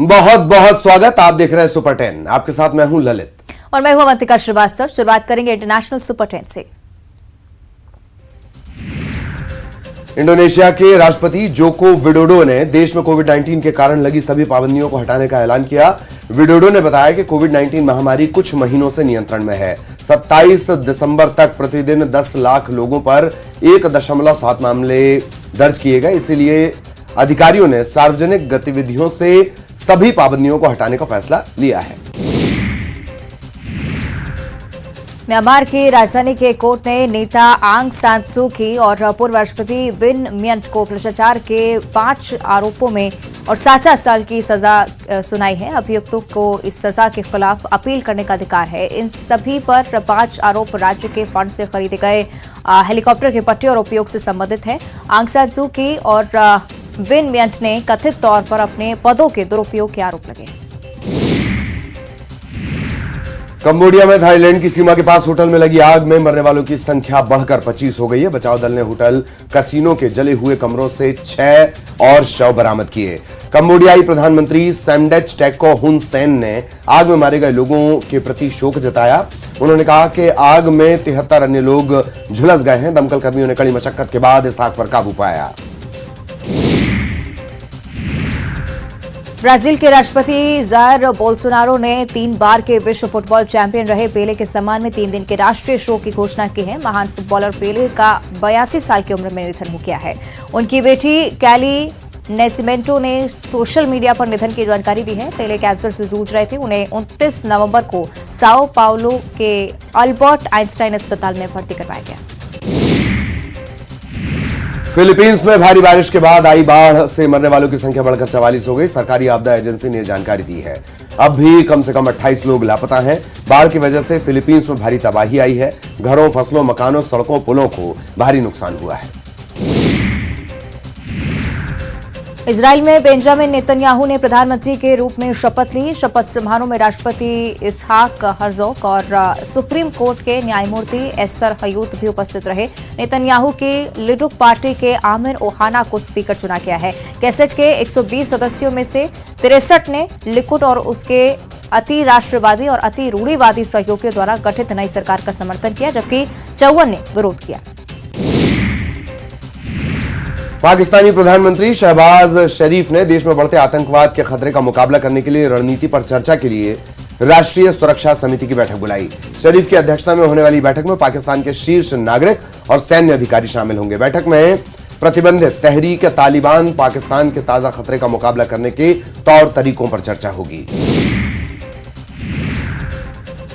बहुत बहुत स्वागत। आप देख रहे हैं सुपर 10। आपके साथ मैं हूं ललित और मैं हूं अवंतिका श्रीवास्तव। शुरुआत करेंगे इंटरनेशनल सुपर 10 से। इंडोनेशिया के राष्ट्रपति जोको विडोडो ने देश में कोविड-19 के कारण लगी सभी पाबंदियों को हटाने का ऐलान किया। विडोडो ने बताया कि कोविड-19 महामारी कुछ महीनों से नियंत्रण में है। 27 दिसंबर तक प्रतिदिन 10 लाख लोगों पर 1.7 मामले दर्ज किए गए। इसीलिए अधिकारियों ने सार्वजनिक गतिविधियों से सभी पाबंदियों को हटाने का फैसला लिया है। म्यांमार की राजधानी के कोर्ट ने नेता आंग सान सू की और पूर्व राष्ट्रपति विन मिंट को भ्रष्टाचार के 5 आरोपों में और 7 साल की सजा सुनाई है। अभियुक्तों को इस सजा के खिलाफ अपील करने का अधिकार है। इन सभी पर 5 आरोप राज्य के फंड से खरीदे गए हेलीकॉप्टर के पट्टे और उपयोग से संबंधित है। आंग सान सू की और विन मिंट ने कथित तौर पर अपने पदों के दुरुपयोग के आरोप लगे। कंबोडिया में थाईलैंड की सीमा के पास होटल में लगी आग में मरने वालों की संख्या बढ़कर 25 हो गई है। बचाव दल ने होटल कैसीनो के जले हुए कमरों से 6 और शव बरामद किए। कंबोडियाई प्रधानमंत्री सैमडेच टेको हुन सेन ने आग में मारे गए लोगों के प्रति शोक जताया। उन्होंने कहा कि आग में 73 अन्य लोग झुलस गए हैं। दमकल कर्मियों ने कड़ी मशक्कत के बाद इस आग पर काबू पाया। ब्राजील के राष्ट्रपति जायर बोल्सोनारो ने 3 बार के विश्व फुटबॉल चैंपियन रहे पेले के सम्मान में 3 दिन के राष्ट्रीय शोक की घोषणा की है। महान फुटबॉलर पेले का 82 साल की उम्र में निधन हो गया है। उनकी बेटी कैली नेसिमेंटो ने सोशल मीडिया पर निधन की जानकारी दी है। पेले कैंसर से जूझ रहे थे। उन्हें 29 नवंबर को साओ पाउलो के अल्बर्ट आइंस्टाइन अस्पताल में भर्ती करवाया गया। फिलीपींस में भारी बारिश के बाद आई बाढ़ से मरने वालों की संख्या बढ़कर 44 हो गई। सरकारी आपदा एजेंसी ने जानकारी दी है। अब भी कम से कम 28 लोग लापता हैं। बाढ़ की वजह से फिलीपींस में भारी तबाही आई है। घरों, फसलों, मकानों, सड़कों, पुलों को भारी नुकसान हुआ है। इजराइल में बेंजामिन नेतन्याहू ने प्रधानमंत्री के रूप में शपथ ली। शपथ समारोह में राष्ट्रपति इसहाक हर्जोग और सुप्रीम कोर्ट के न्यायमूर्ति एस्तर हयूत भी उपस्थित रहे। नेतन्याहू की लिडुक पार्टी के आमिर ओहाना को स्पीकर चुना गया है। कैसेट के 120 सदस्यों में से 63 ने लिकुड और उसके अति राष्ट्रवादी और अति रूढ़िवादी सहयोगियों द्वारा गठित नई सरकार का समर्थन किया, जबकि 54 ने विरोध किया। पाकिस्तानी प्रधानमंत्री शहबाज शरीफ ने देश में बढ़ते आतंकवाद के खतरे का मुकाबला करने के लिए रणनीति पर चर्चा के लिए राष्ट्रीय सुरक्षा समिति की बैठक बुलाई। शरीफ की अध्यक्षता में होने वाली बैठक में पाकिस्तान के शीर्ष नागरिक और सैन्य अधिकारी शामिल होंगे। बैठक में प्रतिबंधित तहरीक तालिबान पाकिस्तान के ताजा खतरे का मुकाबला करने के तौर तरीकों पर चर्चा होगी।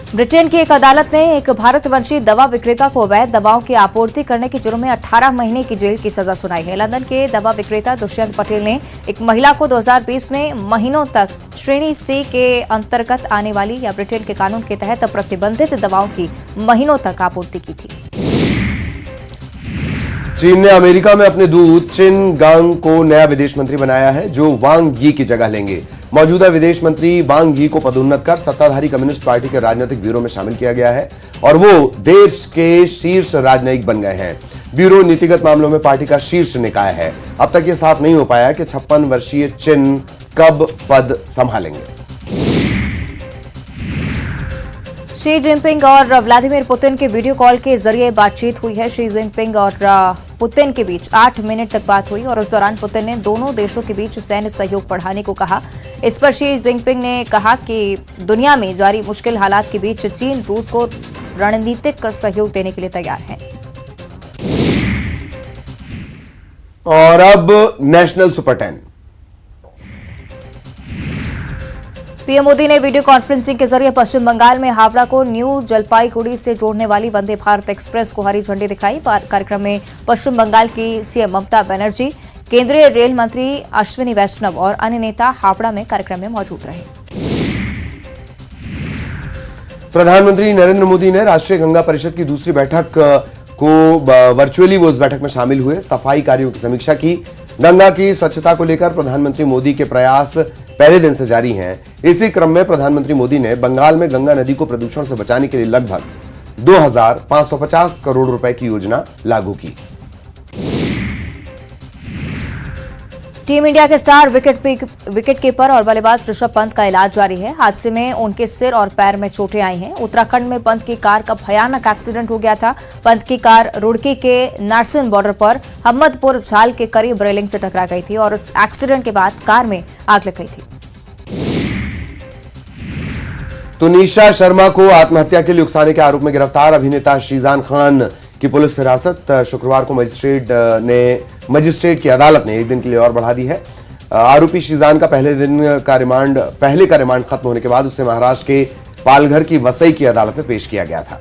ब्रिटेन की एक अदालत ने एक भारतवंशी दवा विक्रेता को अवैध दवाओं की आपूर्ति करने के जुर्म में 18 महीने की जेल की सजा सुनाई है। लंदन के दवा विक्रेता दुष्यंत पटेल ने एक महिला को 2020 में महीनों तक श्रेणी सी के अंतर्गत आने वाली या ब्रिटेन के कानून के तहत प्रतिबंधित दवाओं की महीनों तक आपूर्ति की थी। चीन ने अमेरिका में अपने दूत चिन गांग को नया विदेश मंत्री बनाया है, जो वांग यी की जगह लेंगे। मौजूदा विदेश मंत्री वांग यी को पदोन्नत कर सत्ताधारी कम्युनिस्ट पार्टी के राजनीतिक ब्यूरो में शामिल किया गया है और वो देश के शीर्ष राजनयिक बन गए हैं। ब्यूरो नीतिगत मामलों में पार्टी का शीर्ष निकाय है। अब तक ये साफ नहीं हो पाया कि 56 वर्षीय चिन कब पद संभालेंगे। शी जिनपिंग और व्लादिमीर पुतिन के वीडियो कॉल के जरिए बातचीत हुई है। शी जिनपिंग और पुतिन के बीच 8 मिनट तक बात हुई और उस दौरान पुतिन ने दोनों देशों के बीच सैन्य सहयोग बढ़ाने को कहा। इस पर शी जिनपिंग ने कहा कि दुनिया में जारी मुश्किल हालात के बीच चीन रूस को रणनीतिक सहयोग देने के लिए तैयार है। और अब नेशनल सुपर 10। पीएम मोदी ने वीडियो कॉन्फ्रेंसिंग के जरिए पश्चिम बंगाल में हावड़ा को न्यू जलपाईगुड़ी से जोड़ने वाली वंदे भारत एक्सप्रेस को हरी झंडी दिखाई। कार्यक्रम में पश्चिम बंगाल की सीएम ममता बनर्जी, केंद्रीय रेल मंत्री अश्विनी वैष्णव और अन्य नेता हावड़ा में कार्यक्रम में मौजूद रहे। प्रधानमंत्री नरेंद्र मोदी ने राष्ट्रीय गंगा परिषद की दूसरी बैठक को वर्चुअली वो उस बैठक में शामिल हुए, सफाई कार्यों की समीक्षा की। गंगा की स्वच्छता को लेकर प्रधानमंत्री मोदी के प्रयास पहले दिन से जारी हैं। इसी क्रम में प्रधानमंत्री मोदी ने बंगाल में गंगा नदी को प्रदूषण से बचाने के लिए लगभग 2550 करोड़ रुपए की योजना लागू की। टीम इंडिया के स्टार विकेटकीपर और बल्लेबाज ऋषभ पंत का इलाज जारी है। हादसे में उनके सिर और पैर में चोटें आई हैं। उत्तराखंड में पंत की कार का भयानक एक्सीडेंट हो गया था। पंत की कार रुड़की के नारसन बॉर्डर पर हम्मदपुर झाल के करीब रेलिंग से टकरा गई थी और इस एक्सीडेंट के बाद कार में आग लग गई थी। तुनिशा शर्मा को आत्महत्या के लिए उकसाने के आरोप में गिरफ्तार अभिनेता शीजान खान की पुलिस हिरासत शुक्रवार को मजिस्ट्रेट की अदालत ने एक दिन के लिए और बढ़ा दी है। आरोपी शीजान का पहले का रिमांड खत्म होने के बाद उसे महाराष्ट्र के पालघर की वसई की अदालत में पेश किया गया था।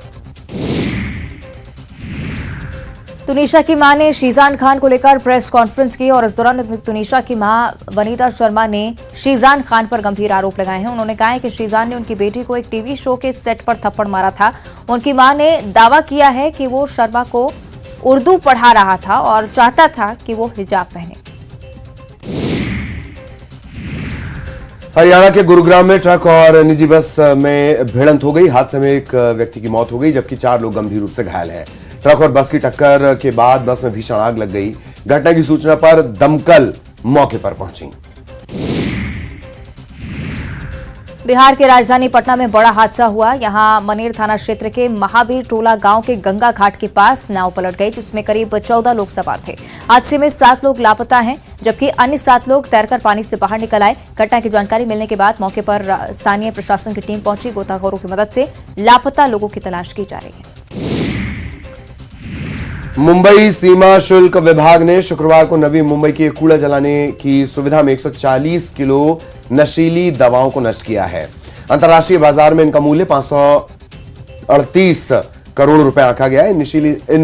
तुनिशा की मां ने शीजान खान को लेकर प्रेस कॉन्फ्रेंस की और इस दौरान तुनिशा की मां वनीता शर्मा ने शीजान खान पर गंभीर आरोप लगाए हैं। उन्होंने कहा है कि शीजान ने उनकी बेटी को एक टीवी शो के सेट पर थप्पड़ मारा था। उनकी मां ने दावा किया है कि वो शर्मा को उर्दू पढ़ा रहा था और चाहता था कि वो हिजाब पहने। हरियाणा के गुरुग्राम में ट्रक और निजी बस में भिड़ंत हो गई। हादसे में एक व्यक्ति की मौत हो गई जबकि 4 लोग गंभीर रूप से घायल हैं। ट्रक और बस की टक्कर के बाद बस में भीषण आग लग गई। घटना की सूचना पर दमकल मौके पर पहुंची। बिहार की राजधानी पटना में बड़ा हादसा हुआ। यहां मनेर थाना क्षेत्र के महावीर टोला गांव के गंगा घाट के पास नाव पलट गई जिसमें करीब 14 लोग सवार थे। हादसे में 7 लोग लापता हैं जबकि अन्य 7 लोग तैरकर पानी से बाहर निकल आए। घटना की जानकारी मिलने के बाद मौके पर स्थानीय प्रशासन की टीम पहुंची। गोताखोरों की मदद से लापता लोगों की तलाश की जा रही है। मुंबई सीमा शुल्क विभाग ने शुक्रवार को नवी मुंबई की कूड़ा जलाने की सुविधा में 140 किलो नशीली दवाओं को नष्ट किया है। अंतर्राष्ट्रीय बाजार में इनका मूल्य 538 करोड़ रुपए आंका गया है। इन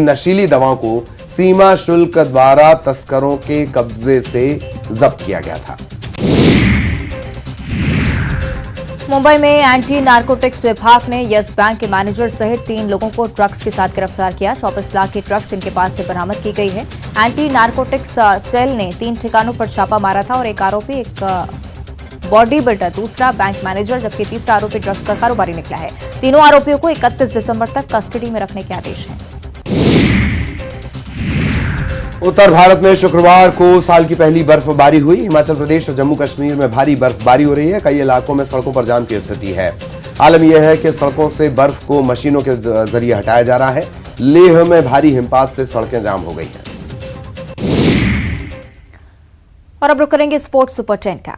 नशीली दवाओं को सीमा शुल्क द्वारा तस्करों के कब्जे से जब्त किया गया था। मुंबई में एंटी नारकोटिक्स विभाग ने यस बैंक के मैनेजर सहित 3 लोगों को ड्रग्स के साथ गिरफ्तार किया। 24 लाख की ड्रग्स इनके पास से बरामद की गई है। एंटी नारकोटिक्स सेल ने 3 ठिकानों पर छापा मारा था और एक आरोपी एक बॉडी बिल्डर, दूसरा बैंक मैनेजर जबकि तीसरा आरोपी ड्रग्स का कारोबारी निकला है। तीनों आरोपियों को 31 दिसंबर तक कस्टडी में रखने के आदेश हैं। उत्तर भारत में शुक्रवार को साल की पहली बर्फबारी हुई। हिमाचल प्रदेश और जम्मू कश्मीर में भारी बर्फबारी हो रही है। कई इलाकों में सड़कों पर जाम की स्थिति है। आलम यह है कि सड़कों से बर्फ को मशीनों के जरिए हटाया जा रहा है। लेह में भारी हिमपात से सड़कें जाम हो गई हैं। और अब रुक करेंगे स्पोर्ट्स सुपर 10 का।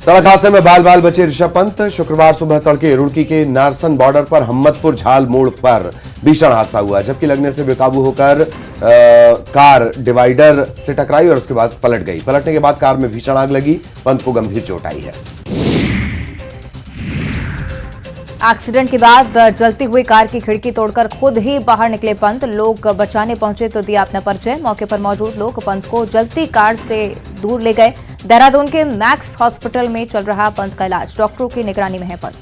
सड़क हादसे में बाल बाल बचे ऋषभ पंत। शुक्रवार सुबह तड़के रुड़की के नारसन बॉर्डर पर हम्मदपुर झाल मोड़ पर भीषण हादसा हुआ जबकि लगने से बेकाबू होकर कार डिवाइडर से टकराई और उसके बाद पलट गई। पलटने के बाद कार में भीषण आग लगी। पंत को गंभीर चोट आई है। एक्सीडेंट के बाद जलती हुई कार की खिड़की तोड़कर खुद ही बाहर निकले पंत। लोग बचाने पहुंचे तो दिया अपना परिचय। मौके पर मौजूद लोग पंत को जलती कार से दूर ले गए। देहरादून के मैक्स हॉस्पिटल में चल रहा पंत का इलाज। डॉक्टरों की निगरानी में है पंत।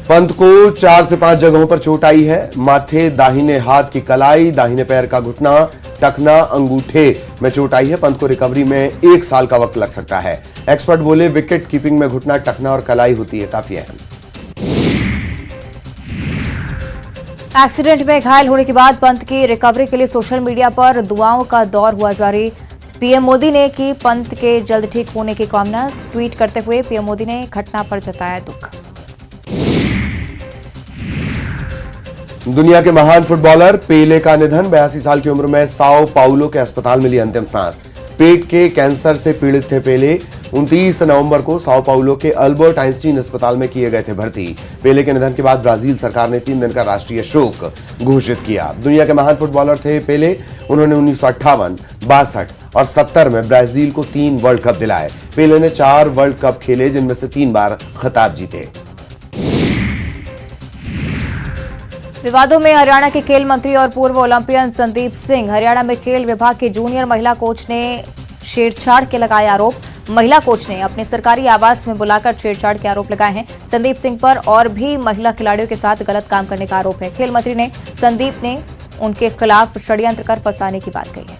पंत को 4 से 5 जगहों पर चोट आई है। माथे, दाहिने हाथ की कलाई, दाहिने पैर का घुटना, टखना, अंगूठे में चोट आई है। पंत को रिकवरी में 1 साल का वक्त लग सकता है। एक्सपर्ट बोले विकेट कीपिंग में घुटना, टखना और कलाई होती है काफी अहम। एक्सीडेंट में घायल होने के बाद पंत की रिकवरी के लिए सोशल मीडिया पर दुआओं का दौर हुआ जारी। पीएम मोदी ने की पंत के जल्द ठीक होने की कामना। ट्वीट करते हुए पीएम मोदी ने घटना पर जताया दुख। दुनिया के महान फुटबॉलर पेले का निधन। 82 साल की उम्र में साओ पाउलो के अस्पताल में ली अंतिम सांस। पेट के कैंसर से पीड़ित थे पेले। 29 नवंबर को साओ पाउलो के अल्बर्ट आइंस्टीन अस्पताल में किए गए थे भर्ती। पेले के निधन के बाद ब्राजील सरकार ने 3 दिन का राष्ट्रीय शोक घोषित किया। दुनिया के महान फुटबॉलर थे पेले। उन्होंने 1958, 62 और 70 में ब्राजील को 3 वर्ल्ड कप दिलाए। पेले ने 4 वर्ल्ड कप खेले जिनमें से 3 बार खिताब जीते। विवादों में हरियाणा के खेल मंत्री और पूर्व ओलंपियन संदीप सिंह। हरियाणा में खेल विभाग के जूनियर महिला कोच ने छेड़छाड़ के लगाए आरोप। महिला कोच ने अपने सरकारी आवास में बुलाकर छेड़छाड़ के आरोप लगाए हैं। संदीप सिंह पर और भी महिला खिलाड़ियों के साथ गलत काम करने का आरोप है। खेल मंत्री ने संदीप ने उनके खिलाफ षड्यंत्र कर फंसाने की बात कही है।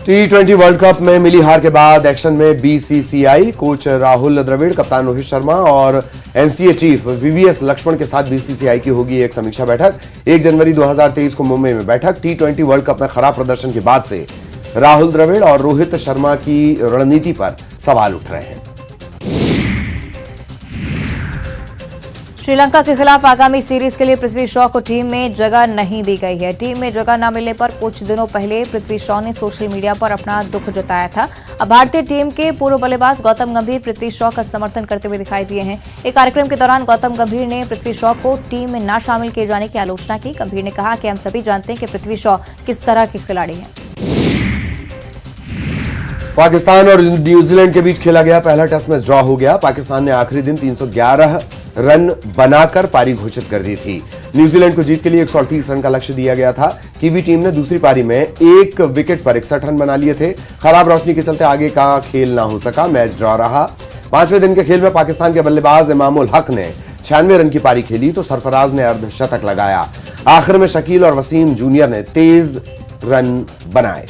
T20 वर्ल्ड कप में मिली हार के बाद एक्शन में बीसीसीआई कोच राहुल द्रविड़, कप्तान रोहित शर्मा और एनसीए चीफ वीवीएस लक्ष्मण के साथ बीसीसीआई की होगी एक समीक्षा बैठक। 1 जनवरी 2023 को मुंबई में बैठक। T20 वर्ल्ड कप में खराब प्रदर्शन के बाद से राहुल द्रविड़ और रोहित शर्मा की रणनीति पर सवाल उठ रहे हैं। श्रीलंका के खिलाफ आगामी सीरीज के लिए पृथ्वी शॉ को टीम में जगह नहीं दी गई है। टीम में जगह न मिलने पर कुछ दिनों पहले पृथ्वी शॉ ने सोशल मीडिया पर अपना दुख जताया था। अब भारतीय टीम के पूर्व बल्लेबाज गौतम गंभीर पृथ्वी शॉ का समर्थन करते हुए दिखाई दिए हैं। एक कार्यक्रम के दौरान गौतम गंभीर ने पृथ्वी शॉ को टीम में न शामिल किए जाने की आलोचना की। गंभीर ने कहा कि हम सभी जानते हैं कि पृथ्वी शॉ किस तरह के खिलाड़ी हैं। पाकिस्तान और न्यूजीलैंड के बीच खेला गया पहला टेस्ट मैच ड्रॉ हो गया। पाकिस्तान ने आखिरी दिन 311 रन बनाकर पारी घोषित कर दी थी। न्यूजीलैंड को जीत के लिए 138 रन का लक्ष्य दिया गया था। कीवी टीम ने दूसरी पारी में 1 विकेट पर 61 रन बना लिए थे। खराब रोशनी के चलते आगे का खेल ना हो सका, मैच ड्रॉ रहा। 5वें दिन के खेल में पाकिस्तान के बल्लेबाज इमामुल हक ने 96 रन की पारी खेली तो सरफराज ने अर्धशतक लगाया। आखिर में शकील और वसीम जूनियर ने तेज रन बनाए।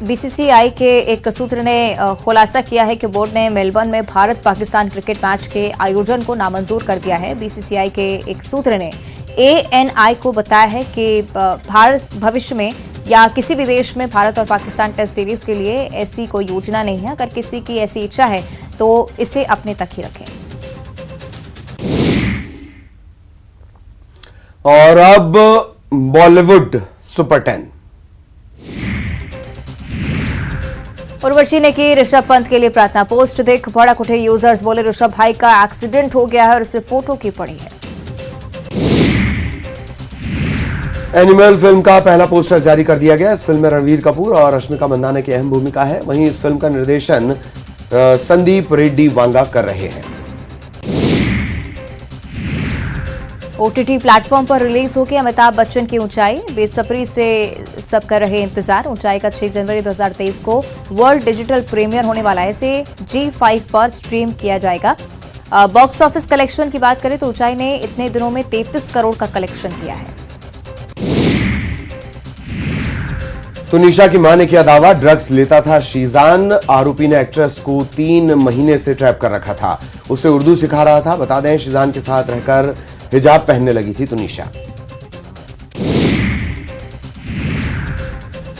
बीसीसीआई के एक सूत्र ने खुलासा किया है कि बोर्ड ने मेलबर्न में भारत पाकिस्तान क्रिकेट मैच के आयोजन को नामंजूर कर दिया है। बीसीसीआई के एक सूत्र ने एएनआई को बताया है कि भारत भविष्य में या किसी भी देश में भारत और पाकिस्तान टेस्ट सीरीज के लिए ऐसी कोई योजना नहीं है। अगर किसी की ऐसी इच्छा है तो इसे अपने तक ही रखें। और अब बॉलीवुड सुपर 10। उर्वशी ने की ऋषभ पंत के लिए प्रार्थना पोस्ट। देख बड़ा कुठे यूजर्स बोले ऋषभ भाई का एक्सीडेंट हो गया है और इसे फोटो की पड़ी है। एनिमल फिल्म का पहला पोस्टर जारी कर दिया गया। इस फिल्म में रणवीर कपूर और रश्मिका मंदाना की अहम भूमिका है। वहीं इस फिल्म का निर्देशन संदीप रेड्डी वांगा कर रहे हैं। ओटीटी प्लेटफॉर्म पर रिलीज होगी अमिताभ बच्चन की ऊंचाई। बेसब्री से सब कर रहे इंतजार। ऊंचाई का 6 जनवरी 2023 को वर्ल्ड डिजिटल प्रीमियर होने वाला है। इसे G5 पर स्ट्रीम किया जाएगा। बॉक्स ऑफिस कलेक्शन की बात करें तो ऊंचाई ने इतने दिनों में 33 करोड़ का कलेक्शन किया है। तुनिशा की मां ने किया दावा, ड्रग्स लेता था शीजान। आरोपी ने एक्ट्रेस को 3 महीने से ट्रैप कर रखा था। उसे उर्दू सिखा रहा था। बता दें शीजान के साथ रहकर हिजाब पहनने लगी थी तुनिशा।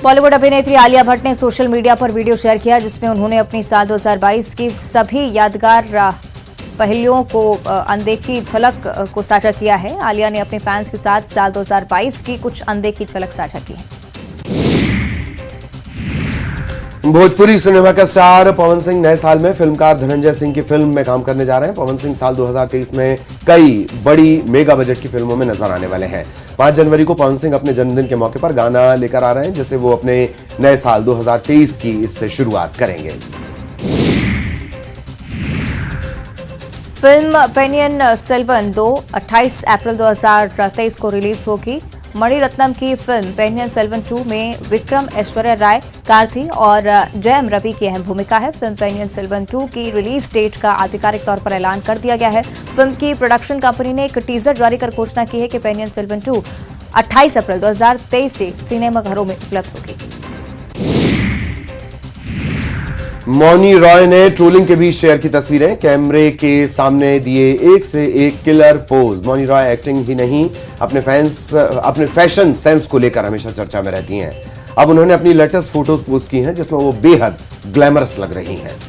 बॉलीवुड अभिनेत्री आलिया भट्ट ने सोशल मीडिया पर वीडियो शेयर किया जिसमें उन्होंने अपनी साल 2022 की सभी यादगार पहलुओं को अनदेखी झलक को साझा किया है। आलिया ने अपने फैंस के साथ साल 2022 की कुछ अनदेखी झलक साझा की है। भोजपुरी सिनेमा का स्टार पवन सिंह नए साल में फिल्मकार धनंजय सिंह की फिल्म में काम करने जा रहे हैं। पवन सिंह साल 2023 में कई बड़ी मेगा बजट की फिल्मों में नजर आने वाले हैं। 5 जनवरी को पवन सिंह अपने जन्मदिन के मौके पर गाना लेकर आ रहे हैं जिसे वो अपने नए साल 2023 की इससे शुरुआत करेंगे। फिल्म पेनियन सेल्वन 2 28 अप्रैल 2023 को रिलीज होगी। मणिरत्नम की फिल्म पेनियन सेल्वन 2 में विक्रम, ऐश्वर्या राय, कार्ति और जयम रवि की अहम भूमिका है। फिल्म पेनियन सेल्वन 2 की रिलीज डेट का आधिकारिक तौर पर ऐलान कर दिया गया है। फिल्म की प्रोडक्शन कंपनी ने एक टीजर जारी कर घोषणा की है कि पेनियन सेल्वन 2 28 अप्रैल 2023 से सिनेमाघरों में उपलब्ध होगी। मौनी रॉय ने ट्रोलिंग के बीच शेयर की तस्वीरें। कैमरे के सामने दिए एक से एक killer pose. Mouni Roy acting ही नहीं अपने फैशन सेंस को लेकर हमेशा चर्चा में रहती हैं। अब उन्होंने अपनी लेटेस्ट फोटोज पोस्ट की हैं जिसमें वो बेहद ग्लैमरस लग रही हैं।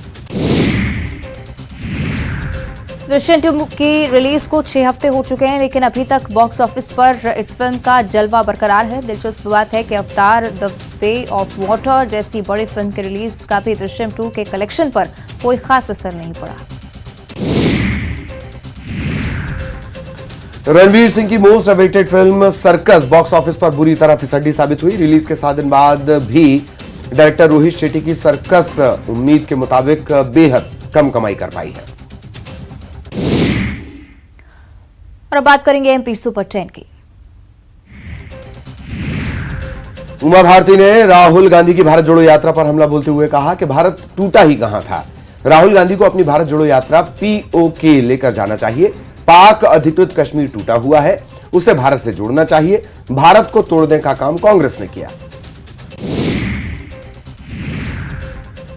दृश्यम 2 की रिलीज को 6 हफ्ते हो चुके हैं लेकिन अभी तक बॉक्स ऑफिस पर इस फिल्म का जलवा बरकरार है। दिलचस्प बात है कि अवतार, द वे ऑफ वाटर जैसी बड़ी फिल्म की रिलीज का भी दृश्यम 2 के कलेक्शन पर कोई खास असर नहीं पड़ा। रणवीर सिंह की most awaited film circus box office पर बुरी तरह फिसड्डी साबित हुई। रिलीज के 7 दिन बाद भी डायरेक्टर रोहित शेट्टी की सर्कस उम्मीद के मुताबिक बेहद कम कमाई कर पाई है। और अब बात करेंगे एमपी सुपर 10 की। उमा भारती ने राहुल गांधी की भारत जोड़ो यात्रा पर हमला बोलते हुए कहा कि भारत टूटा ही कहां था। राहुल गांधी को अपनी भारत जोड़ो यात्रा पीओके लेकर जाना चाहिए। पाक अधिकृत कश्मीर टूटा हुआ है। उसे भारत से जोड़ना चाहिए। भारत को तोड़ने का काम कांग्रेस ने किया।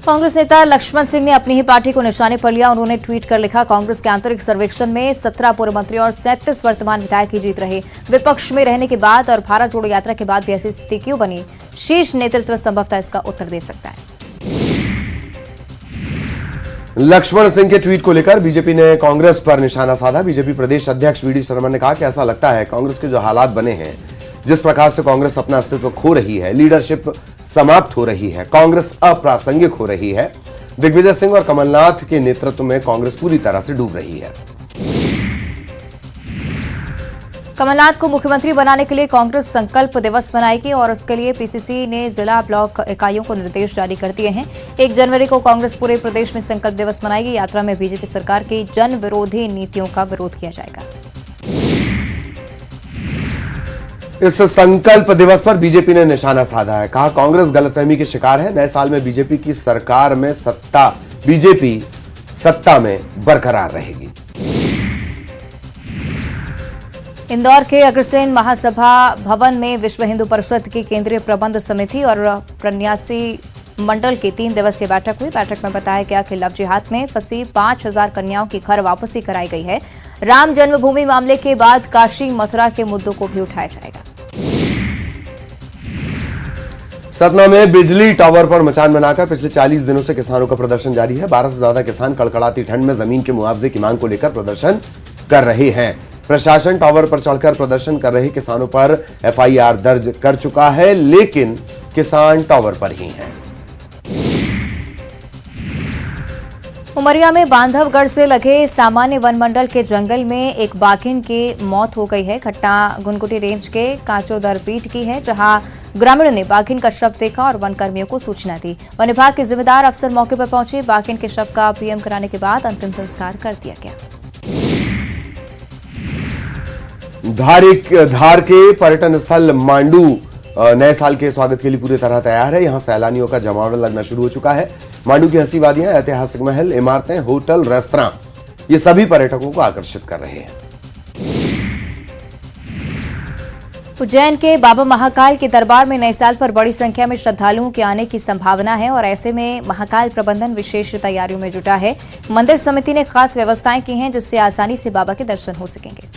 कांग्रेस नेता लक्ष्मण सिंह ने अपनी ही पार्टी को निशाने पर लिया। उन्होंने ट्वीट कर लिखा, कांग्रेस के आंतरिक सर्वेक्षण में 17 पूर्व मंत्री और 37 वर्तमान विधायक की जीत रही। विपक्ष में रहने के बाद और भारत जोड़ो यात्रा के बाद भी ऐसी स्थिति क्यों बनी? शीर्ष नेतृत्व संभवतः इसका उत्तर दे सकता है। लक्ष्मण सिंह के ट्वीट को लेकर बीजेपी ने कांग्रेस पर निशाना साधा। बीजेपी प्रदेश अध्यक्ष वी डी शर्मा ने कहा कि ऐसा लगता है कांग्रेस के जो हालात बने हैं, जिस प्रकार से कांग्रेस अपना अस्तित्व खो रही है, लीडरशिप समाप्त हो रही है, कांग्रेस अप्रासंगिक हो रही है। दिग्विजय सिंह और कमलनाथ के नेतृत्व में कांग्रेस पूरी तरह से डूब रही है। कमलनाथ को मुख्यमंत्री बनाने के लिए कांग्रेस संकल्प दिवस मनाएगी और इसके लिए पीसीसी ने जिला ब्लॉक इकाइयों को निर्देश जारी कर दिए हैं। 1 जनवरी को कांग्रेस पूरे प्रदेश में संकल्प दिवस मनाएगी। यात्रा में बीजेपी सरकार की जन विरोधी नीतियों का विरोध किया जाएगा। इस संकल्प दिवस पर बीजेपी ने निशाना साधा है। कहा, कांग्रेस गलतफहमी के शिकार है। नए साल में बीजेपी की सरकार में बीजेपी सत्ता में बरकरार रहेगी। इंदौर के अग्रसेन महासभा भवन में विश्व हिंदू परिषद की केंद्रीय प्रबंध समिति और प्रन्यासी मंडल की 3 दिवसीय बैठक हुई। बैठक में बताया गया कि लव जिहाद में फंसी 5000 कन्याओं की घर वापसी कराई गई है। राम जन्मभूमि मामले के बाद काशी मथुरा के मुद्दों को भी उठाया जाएगा। सतना में बिजली टावर पर मचान बनाकर पिछले 40 दिनों से किसानों का प्रदर्शन जारी है। 12 से ज्यादा किसान कड़कड़ाती ठंड में जमीन के मुआवजे की मांग को लेकर प्रदर्शन कर रहे हैं। प्रशासन टावर पर चढ़कर प्रदर्शन कर रहे किसानों पर एफआईआर दर्ज कर चुका है, लेकिन किसान टावर पर ही हैं। उमरिया में बांधवगढ़ से लगे सामान्य वन मंडल के जंगल में एक बाघिन की मौत हो गई है। घटना गुनगुटी रेंज के कांचोदर बीट की है, जहां ग्रामीणों ने बाघिन का शव देखा और वन कर्मियों को सूचना दी। वन विभाग के जिम्मेदार अफसर मौके पर पहुंचे। बाघिन के शव का पीएम कराने के बाद अंतिम संस्कार कर दिया गया। धार के पर्यटन स्थल मांडू नए साल के स्वागत के लिए पूरी तरह तैयार है। यहां सैलानियों का जमावड़ा लगना शुरू हो चुका है। मांडू की हंसी वादियां, ऐतिहासिक महल, इमारतें, होटल, रेस्तरां, ये सभी पर्यटकों को आकर्षित कर रहे हैं। उज्जैन के बाबा महाकाल के दरबार में नए साल पर बड़ी संख्या में श्रद्धालुओं के आने की संभावना है और ऐसे में महाकाल प्रबंधन विशेष तैयारियों में जुटा है। मंदिर समिति ने खास व्यवस्थाएं की हैं, जिससे आसानी से बाबा के दर्शन हो सकेंगे।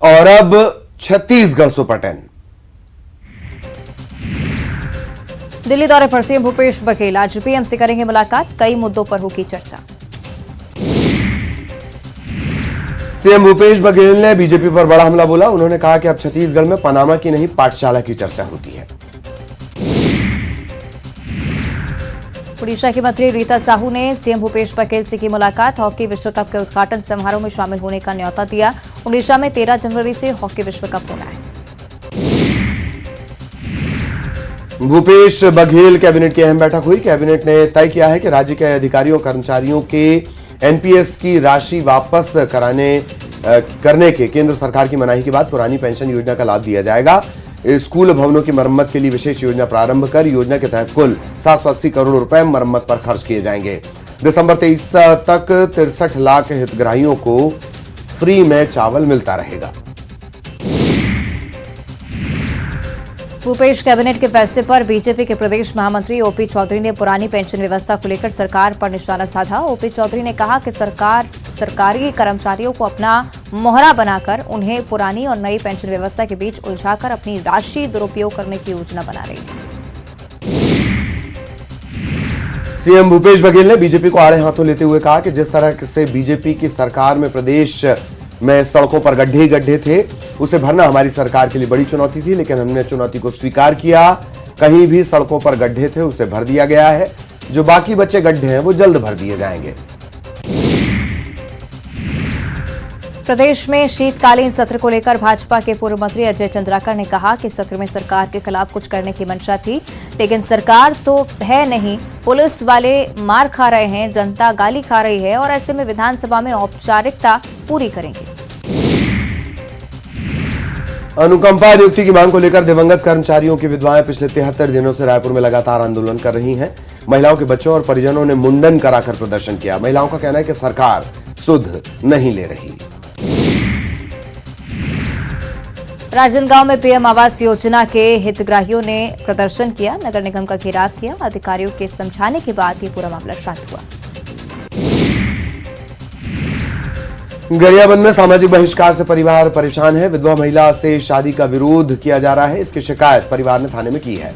और अब छत्तीसगढ़ सुपर 10। दिल्ली दौरे पर सीएम भूपेश बघेल आज पीएम से करेंगे मुलाकात। कई मुद्दों पर होगी चर्चा। सीएम भूपेश बघेल ने बीजेपी पर बड़ा हमला बोला। उन्होंने कहा कि अब छत्तीसगढ़ में पनामा की नहीं, पाठशाला की चर्चा होती है। उड़ीसा की मंत्री रीता साहू ने सीएम भूपेश बघेल से की मुलाकात। हॉकी विश्व कप के उद्घाटन समारोह में शामिल होने का न्योता दिया। उड़ीसा में 13 जनवरी से हॉकी विश्व कप होना है। भूपेश बघेल कैबिनेट की अहम बैठक हुई। कैबिनेट ने तय किया है कि राज्य के अधिकारियों कर्मचारियों के एनपीएस की राशि वापस करने के केंद्र सरकार की मनाही के बाद पुरानी पेंशन योजना का लाभ दिया जाएगा। स्कूल भवनों की मरम्मत के लिए विशेष योजना प्रारंभ कर योजना के तहत कुल 780 करोड़ रुपए मरम्मत पर खर्च किए जाएंगे। दिसंबर 23 तक 63 लाख हितग्राहियों को फ्री में चावल मिलता रहेगा। भूपेश कैबिनेट के फैसले पर बीजेपी के प्रदेश महामंत्री ओपी चौधरी ने पुरानी पेंशन व्यवस्था को लेकर सरकार पर निशाना साधा। ओपी चौधरी ने कहा कि सरकार सरकारी कर्मचारियों को अपना मोहरा बनाकर उन्हें पुरानी और नई पेंशन व्यवस्था के बीच उलझाकर अपनी राशि दुरुपयोग करने की योजना बना रही है। सीएम भूपेश बघेल ने बीजेपी को आड़े हाथों लेते हुए कहा कि जिस तरह से बीजेपी की सरकार में प्रदेश में सड़कों पर गड्ढे ही गड्ढे थे, उसे भरना हमारी सरकार के लिए बड़ी चुनौती थी, लेकिन हमने चुनौती को स्वीकार किया। कहीं भी सड़कों पर गड्ढे थे, उसे भर दिया गया है। जो बाकी बचे गड्ढे हैं वो जल्द भर दिए जाएंगे। प्रदेश में शीतकालीन सत्र को लेकर भाजपा के पूर्व मंत्री अजय चंद्राकर ने कहा कि सत्र में सरकार के खिलाफ कुछ करने की मंशा थी, लेकिन सरकार तो है नहीं। पुलिस वाले मार खा रहे हैं, जनता गाली खा रही है और ऐसे में विधानसभा में औपचारिकता पूरी करेंगे। अनुकंपा नियुक्ति की मांग को लेकर दिवंगत कर्मचारियों की विधवाएं पिछले 73 दिनों से रायपुर में लगातार आंदोलन कर रही हैं। महिलाओं के बच्चों और परिजनों ने मुंडन कराकर प्रदर्शन किया। महिलाओं का कहना है कि सरकार सुध नहीं ले रही। राजनांदगांव में पीएम आवास योजना के हितग्राहियों ने प्रदर्शन किया, नगर निगम का घेराव किया। अधिकारियों के समझाने के बाद ये पूरा मामला शांत हुआ। गरियाबंद में सामाजिक बहिष्कार से परिवार परेशान है। विधवा महिला से शादी का विरोध किया जा रहा है, इसकी शिकायत परिवार ने थाने में की है।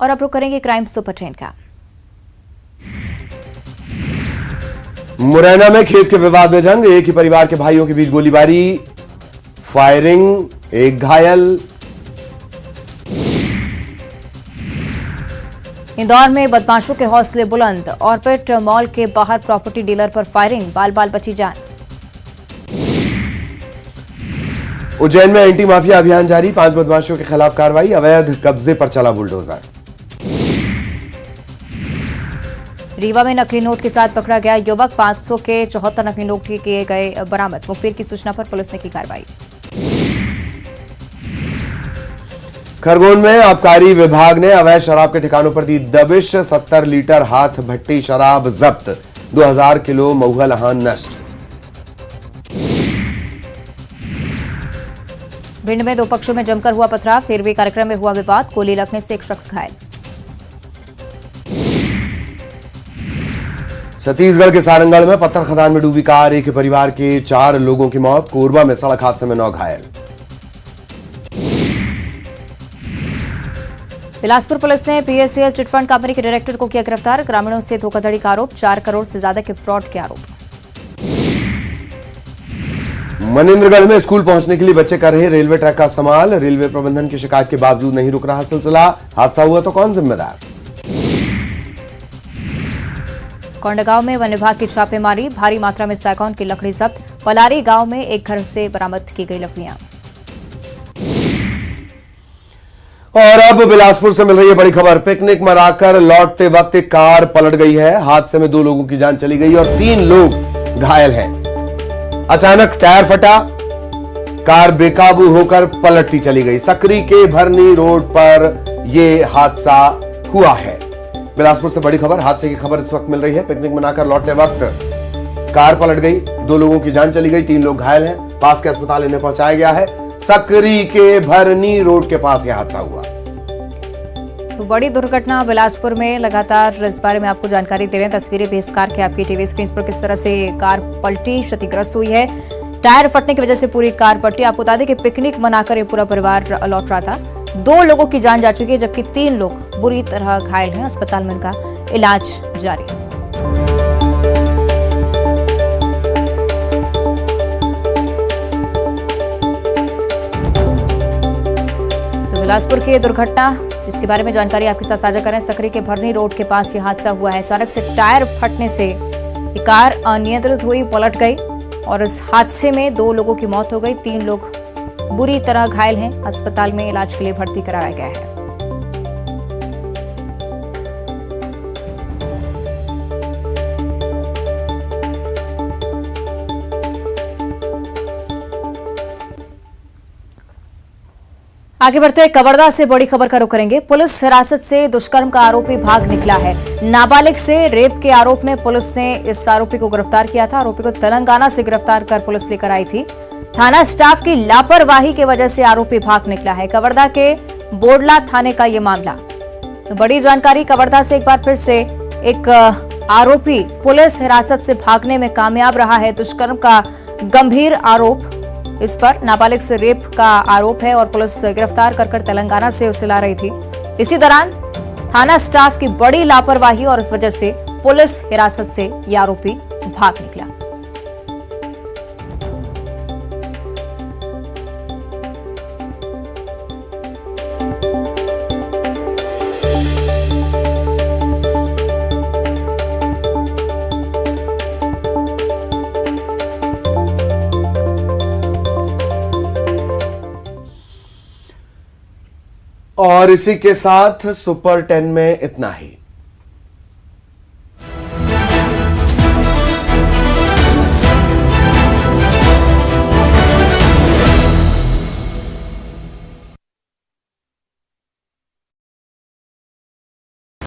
और अब रुक करेंगे क्राइम सुपर 10 का। मुरैना में खेत के विवाद में जंग, एक ही परिवार के भाइयों के बीच गोलीबारी, फायरिंग, एक घायल। इंदौर में बदमाशों के हौसले बुलंद, ऑर्बिट मॉल के बाहर प्रॉपर्टी डीलर पर फायरिंग, बाल बाल बची जान। उज्जैन में एंटी माफिया अभियान जारी, 5 बदमाशों के खिलाफ कार्रवाई, अवैध कब्जे पर चला बुलडोजर। रीवा में नकली नोट के साथ पकड़ा गया युवक, 500 के 74 नकली नोट किए गए बरामद। मुखबिर की सूचना पर पुलिस ने की कार्रवाई। खरगोन में आबकारी विभाग ने अवैध शराब के ठिकानों पर दी दबिश, 70 लीटर हाथ भट्टी शराब जब्त, 2000 किलो महुआ लहान नष्ट। भिंड में 2 पक्षों में जमकर हुआ पथराव, 13वें कार्यक्रम में हुआ विवाद, गोली लगने से एक शख्स घायल। छत्तीसगढ़ के सारंगढ़ में पत्थर खदान में डूबी कार, एक परिवार के 4 लोगों की मौत। कोरबा में सड़क हादसे में 9 घायल। बिलासपुर पुलिस ने पीएससीएल चिटफंड कंपनी के डायरेक्टर को किया गिरफ्तार, ग्रामीणों से धोखाधड़ी का आरोप, 4 करोड़ से ज्यादा के फ्रॉड के आरोप। मनिंद्रगढ़ में स्कूल पहुंचने के लिए बच्चे कर रहे रेलवे ट्रैक का इस्तेमाल, रेलवे प्रबंधन की शिकायत के बावजूद नहीं रुक रहा सिलसिला, हादसा हुआ तो कौन जिम्मेदार। कोंडागांव में वन विभाग की छापेमारी, भारी मात्रा में सैकौन की लकड़ी जब्त, पलारी गांव में एक घर से बरामद की गई लकड़ियां। और अब बिलासपुर से मिल रही है बड़ी खबर, पिकनिक मनाकर लौटते वक्त एक कार पलट गई है, हादसे में 2 लोगों की जान चली गई और 3 लोग घायल हैं। अचानक टायर फटा, कार बेकाबू होकर पलटती चली गई। सकरी के भरनी रोड पर यह हादसा हुआ है। बिलासपुर से बड़ी खबर, हादसे की खबर इस वक्त मिल रही है। पिकनिक मनाकर लौटते वक्त कार पलट गई, 2 लोगों की जान चली गई, 3 लोग घायल हैं। पास के अस्पताल इन्हें पहुंचाया गया है। सकरी के भरनी रोड के पास यह हादसा हुआ। तो बड़ी दुर्घटना बिलासपुर में, लगातार इस बारे में आपको जानकारी दे रहे हैं। तस्वीरें भी इस कार के आपकी टीवी स्क्रीन पर, किस तरह से कार पलटी, क्षतिग्रस्त हुई है। टायर फटने की वजह से पूरी कार पलटी। आपको बता दें कि पिकनिक मनाकर ये पूरा परिवार लौट रहा था। 2 लोगों की जान जा चुकी है, जबकि 3 लोग बुरी तरह घायल हैं। अस्पताल में उनका इलाज जारी है। तो बिलासपुर की दुर्घटना, जिसके बारे में जानकारी आपके साथ साझा करें। सकरी के भरनी रोड के पास यह हादसा हुआ है। अचानक से टायर फटने से ये कार अनियंत्रित हुई, पलट गई और इस हादसे में 2 लोगों की मौत हो गई, 3 लोग बुरी तरह घायल हैं। अस्पताल में इलाज के लिए भर्ती कराया गया है। आगे बढ़ते हैं, कवर्धा से बड़ी खबर का रुख करेंगे। पुलिस हिरासत से दुष्कर्म का आरोपी भाग निकला है। नाबालिग से रेप के आरोप में पुलिस ने इस आरोपी को गिरफ्तार किया था। आरोपी को तेलंगाना से गिरफ्तार कर पुलिस लेकर आई थी। थाना स्टाफ की लापरवाही की वजह से आरोपी भाग निकला है। कवर्धा के बोडला थाने का यह मामला। तो बड़ी जानकारी कवर्धा से एक बार फिर से, एक आरोपी पुलिस हिरासत से भागने में कामयाब रहा है। दुष्कर्म का गंभीर आरोप इस पर, नाबालिग से रेप का आरोप है और पुलिस गिरफ्तार कर तेलंगाना से उसे ला रही थी। इसी दौरान थाना स्टाफ की बड़ी लापरवाही और इस वजह से पुलिस हिरासत से यह आरोपी भाग निकला। और इसी के साथ सुपर 10 में इतना ही।